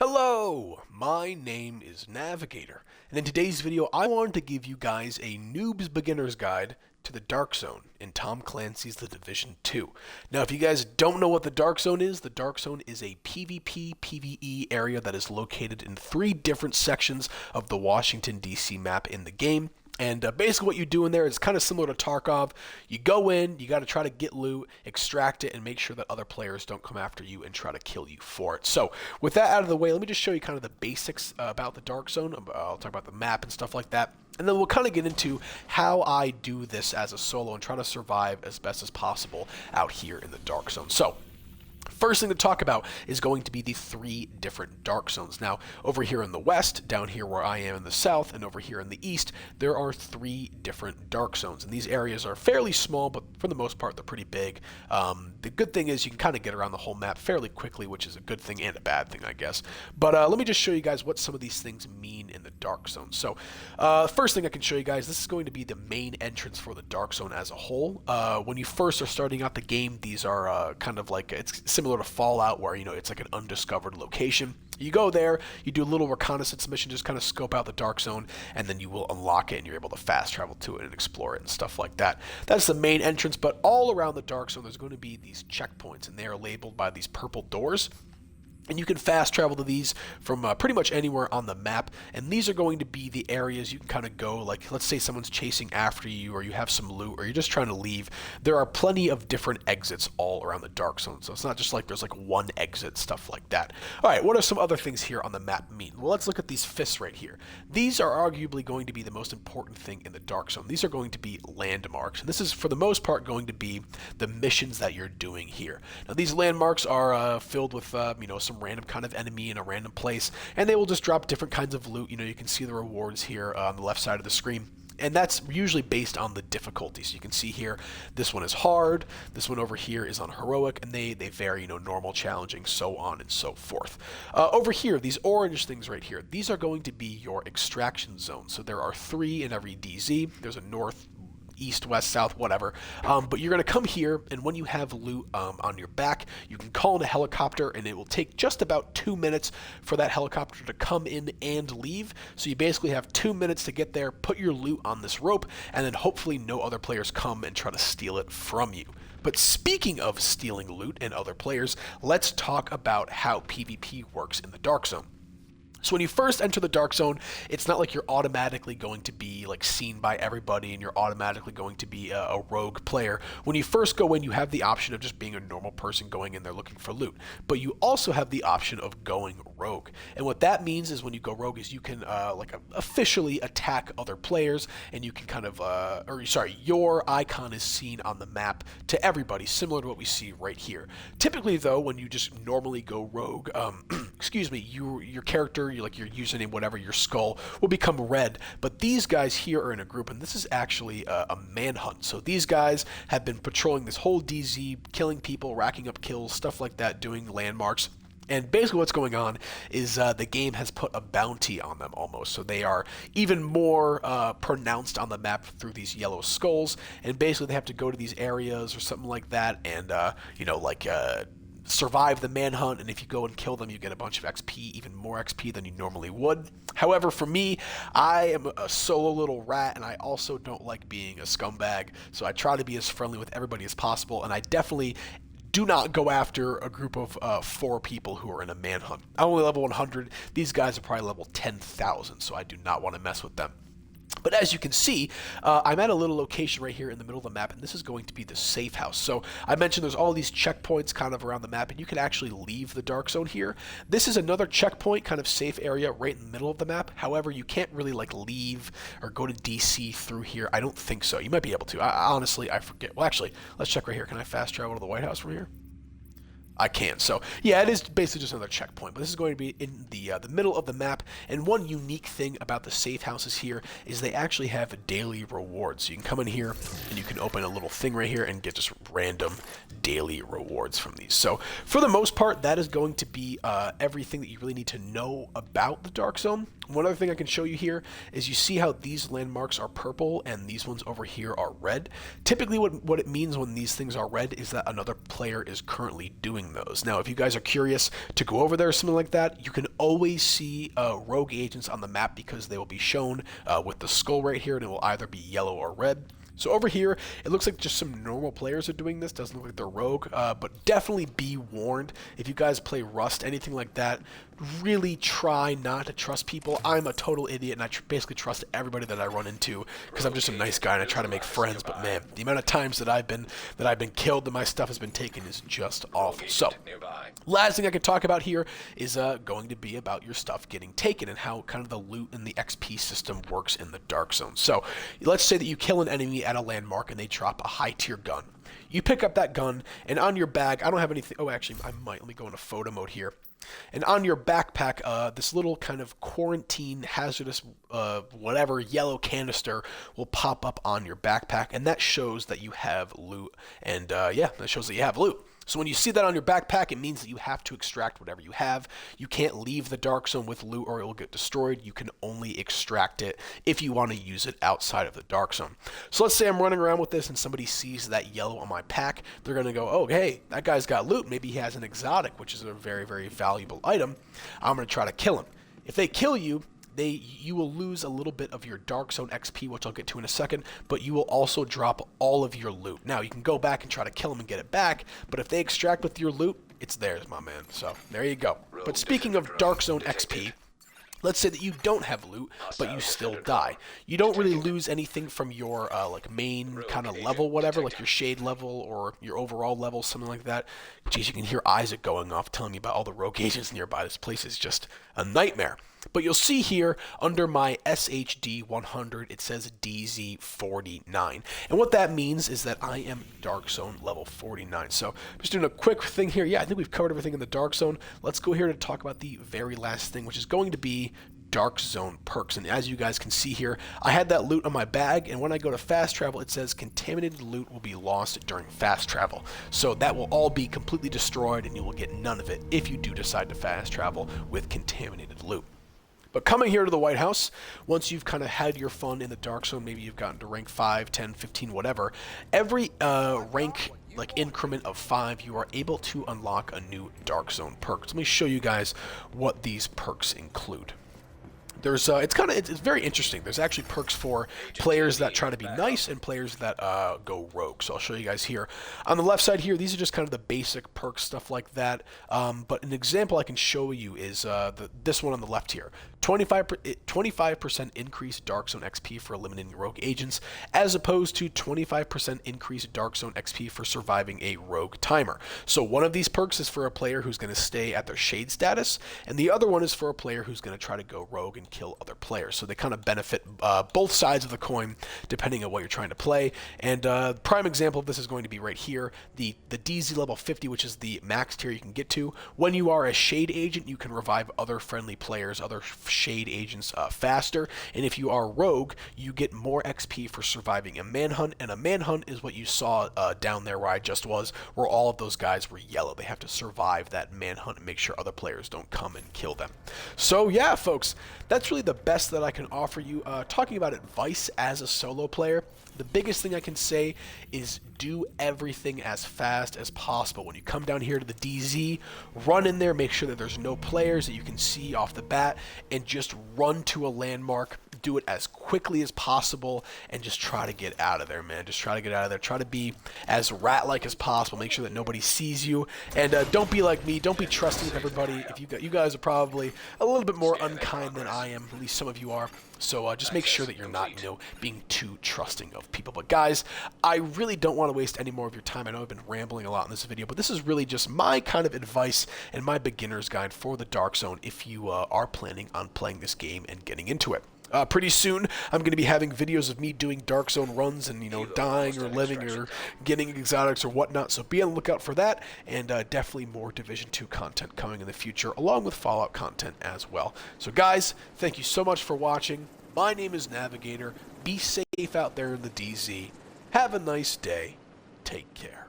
Hello, my name is Navigator, and in today's video I wanted to give you guys a noob's beginner's guide to the Dark Zone in Tom Clancy's The Division 2. Now if you guys don't know what the Dark Zone is a PvP PvE area that is located in 3 different sections of the Washington DC map in the game. And basically what you do in there is kind of similar to Tarkov. You go in, you got to try to get loot, extract it, and make sure that other players don't come after you and try to kill you for it. So with that out of the way, let me just show you kind of the basics about the Dark Zone. I'll talk about the map and stuff like that. And then we'll kind of get into how I do this as a solo and try to survive as best as possible out here in the Dark Zone. So first thing to talk about is going to be the 3 different dark zones. Now, over here in the west, down here where I am in the south, and over here in the east, there are 3 different dark zones. And these areas are fairly small, but for the most part, they're pretty big. The good thing is you can kind of get around the whole map fairly quickly, which is a good thing and a bad thing, I guess. But let me just show you guys what some of these things mean in the dark zone. So, first thing I can show you guys, this is going to be the main entrance for the dark zone as a whole. When you first are starting out the game, these are kind of like, it's similar to Fallout, where it's like an undiscovered location. You go there, you do a little reconnaissance mission, just kind of scope out the dark zone, and then you will unlock it and you're able to fast travel to it and explore it and stuff like that. That's the main entrance, but all around the dark zone there's going to be these checkpoints, and they are labeled by these purple doors. And you can fast travel to these from pretty much anywhere on the map. And these are going to be the areas you can kind of go, like let's say someone's chasing after you, or you have some loot, or you're just trying to leave. There are plenty of different exits all around the dark zone. So it's not just like there's like one exit, stuff like that. All right, what are some other things here on the map mean? Well, let's look at these fists right here. These are arguably going to be the most important thing in the dark zone. These are going to be landmarks. And this is for the most part going to be the missions that you're doing here. Now these landmarks are filled with some random kind of enemy in a random place, and they will just drop different kinds of loot. You can see the rewards here on the left side of the screen, and that's usually based on the difficulty. So you can see here, this one is hard, this one over here is on heroic, and they vary, normal, challenging, so on and so forth. Over here, these orange things right here, these are going to be your extraction zones. So there are 3 in every DZ. There's a north, east, west, south, whatever. But you're going to come here, and when you have loot on your back, you can call in a helicopter, and it will take just about 2 minutes for that helicopter to come in and leave. So you basically have 2 minutes to get there, put your loot on this rope, and then hopefully no other players come and try to steal it from you. But speaking of stealing loot and other players, let's talk about how PvP works in the Dark Zone. So when you first enter the Dark Zone, it's not like you're automatically going to be like seen by everybody and you're automatically going to be a rogue player. When you first go in, you have the option of just being a normal person going in there looking for loot. But you also have the option of going rogue. And what that means is when you go rogue is you can officially attack other players, and you can kind of, your icon is seen on the map to everybody, similar to what we see right here. Typically though, when you just normally go rogue, your character, your username, whatever, your skull will become red. But these guys here are in a group, and this is actually a manhunt. So these guys have been patrolling this whole DZ, killing people, racking up kills, stuff like that, doing landmarks. And basically what's going on is the game has put a bounty on them almost. So they are even more pronounced on the map through these yellow skulls. And basically they have to go to these areas or something like that and, survive the manhunt, and if you go and kill them, you get a bunch of XP, even more XP than you normally would. However, for me, I am a solo little rat, and I also don't like being a scumbag, so I try to be as friendly with everybody as possible, and I definitely do not go after a group of 4 people who are in a manhunt. I'm only level 100. These guys are probably level 10,000, so I do not want to mess with them. But as you can see, I'm at a little location right here in the middle of the map, and this is going to be the safe house. So I mentioned there's all these checkpoints kind of around the map, and you can actually leave the dark zone here. This is another checkpoint, kind of safe area right in the middle of the map. However, you can't really leave or go to DC through here. I don't think so. You might be able to. Honestly, I forget. Well, actually, let's check right here. Can I fast travel to the White House from here? I can. So yeah, it is basically just another checkpoint, but this is going to be in the middle of the map. And one unique thing about the safe houses here is they actually have daily rewards. So you can come in here and you can open a little thing right here and get just random daily rewards from these. So for the most part, that is going to be everything that you really need to know about the Dark Zone. One other thing I can show you here is you see how these landmarks are purple and these ones over here are red. Typically what it means when these things are red is that another player is currently doing killing those. Now, if you guys are curious to go over there or something like that, you can always see rogue agents on the map because they will be shown with the skull right here, and it will either be yellow or red. So over here, it looks like just some normal players are doing this. Doesn't look like they're rogue, but definitely be warned. If you guys play Rust, anything like that, really try not to trust people. I'm a total idiot, and I basically trust everybody that I run into because I'm just a nice guy and I try to make friends. But man, the amount of times that I've been killed and my stuff has been taken is just awful. So, last thing I could talk about here is going to be about your stuff getting taken and how kind of the loot and the XP system works in the Dark Zone. So, let's say that you kill an enemy at a landmark and they drop a high tier gun. You pick up that gun, and on your bag, I don't have anything. Oh, actually, I might. Let me go into photo mode here. And on your backpack, this little kind of quarantine hazardous whatever yellow canister will pop up on your backpack, and that shows that you have loot. And yeah, that shows that you have loot. So when you see that on your backpack, it means that you have to extract whatever you have. You can't leave the Dark Zone with loot or it will get destroyed. You can only extract it if you want to use it outside of the Dark Zone. So let's say I'm running around with this and somebody sees that yellow on my pack. They're going to go, oh, hey, that guy's got loot. Maybe he has an exotic, which is a very, very valuable item. I'm going to try to kill him. If they kill you, you will lose a little bit of your Dark Zone XP, which I'll get to in a second, but you will also drop all of your loot. Now, you can go back and try to kill them and get it back, but if they extract with your loot, it's theirs, my man. So, there you go. But speaking of Dark Zone XP, let's say that you don't have loot, but you still die. You don't really lose anything from your like main kind of level, whatever, like your shade level or your overall level, something like that. Jeez, you can hear Isaac going off telling me about all the rogue agents nearby. This place is just a nightmare. But you'll see here under my SHD 100, it says DZ 49. And what that means is that I am Dark Zone level 49. So just doing a quick thing here. Yeah, I think we've covered everything in the Dark Zone. Let's go here to talk about the very last thing, which is going to be Dark Zone perks. And as you guys can see here, I had that loot on my bag, and when I go to fast travel, it says contaminated loot will be lost during fast travel. So that will all be completely destroyed, and you will get none of it if you do decide to fast travel with contaminated loot. But coming here to the White House, once you've kind of had your fun in the Dark Zone, maybe you've gotten to rank 5, 10, 15, whatever, every rank like increment of 5, you are able to unlock a new Dark Zone perk. So let me show you guys what these perks include. There's it's very interesting. There's actually perks for players that try to be nice and players that go rogue. So I'll show you guys here. On the left side here, these are just kind of the basic perks, stuff like that. But an example I can show you is this one on the left here. 25% increased Dark Zone XP for eliminating rogue agents, as opposed to 25% increased Dark Zone XP for surviving a rogue timer. So one of these perks is for a player who's going to stay at their shade status, and the other one is for a player who's going to try to go rogue and kill other players. So they kind of benefit both sides of the coin depending on what you're trying to play. And prime example of this is going to be right here, the DZ level 50, which is the max tier you can get to. When you are a shade agent, you can revive other friendly players, other shade agents faster, and if you are rogue, you get more XP for surviving a manhunt, and a manhunt is what you saw down there where I just was, where all of those guys were yellow. They have to survive that manhunt and make sure other players don't come and kill them. So yeah, folks, that's really the best that I can offer you. Talking about advice as a solo player, the biggest thing I can say is do everything as fast as possible. When you come down here to the DZ, run in there, make sure that there's no players that you can see off the bat, and just run to a landmark. Do it as quickly as possible and just try to get out of there, man. Just try to get out of there. Try to be as rat-like as possible. Make sure that nobody sees you. And don't be like me. Don't be trusting of everybody. If you guys are probably a little bit more unkind than I am. At least some of you are. So just make sure that you're not, being too trusting of people. But guys, I really don't want to waste any more of your time. I know I've been rambling a lot in this video, but this is really just my kind of advice and my beginner's guide for the Dark Zone if you are planning on playing this game and getting into it. Pretty soon, I'm going to be having videos of me doing Dark Zone runs and, dying or living or getting exotics or whatnot. So be on the lookout for that, and definitely more Division 2 content coming in the future, along with Fallout content as well. So guys, thank you so much for watching. My name is Navigator. Be safe out there in the DZ. Have a nice day. Take care.